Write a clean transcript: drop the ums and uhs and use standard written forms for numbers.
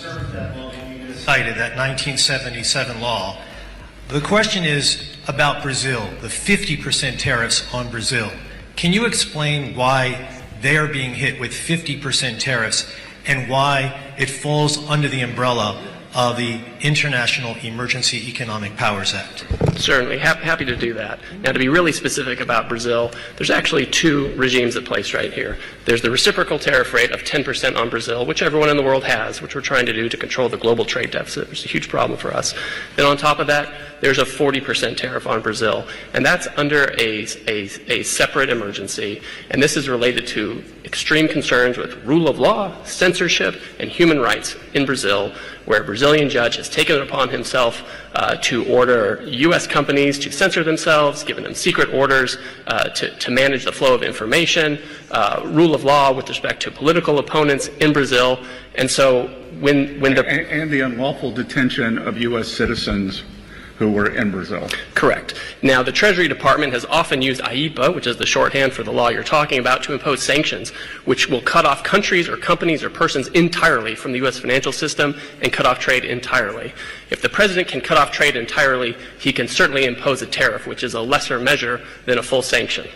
concerned with that law that you just cited, that 1977 law. The question is about Brazil, the 50% tariffs on Brazil. Can you explain why they are being hit with 50% tariffs and why it falls under the umbrella of the International Emergency Economic Powers Act? Certainly, happy to do that. Now, to be really specific about Brazil, there's actually two regimes at place right here. There's the reciprocal tariff rate of 10% on Brazil, which everyone in the world has, which we're trying to do to control the global trade deficit, which is a huge problem for us. Then on top of that, there's a 40% tariff on Brazil, and that's under a separate emergency, and this is related to extreme concerns with rule of law, censorship, and human rights in Brazil, where a Brazilian judge has taken it upon himself to order U.S. companies to censor themselves, given them secret orders to manage the flow of information, rule of law with respect to political opponents in Brazil. And so when the unlawful detention of U.S. citizens who were in Brazil. Correct. Now, the Treasury Department has often used AIPA, which is the shorthand for the law you're talking about, to impose sanctions, which will cut off countries or companies or persons entirely from the U.S. financial system and cut off trade entirely. If the president can cut off trade entirely, he can certainly impose a tariff, which is a lesser measure than a full sanction.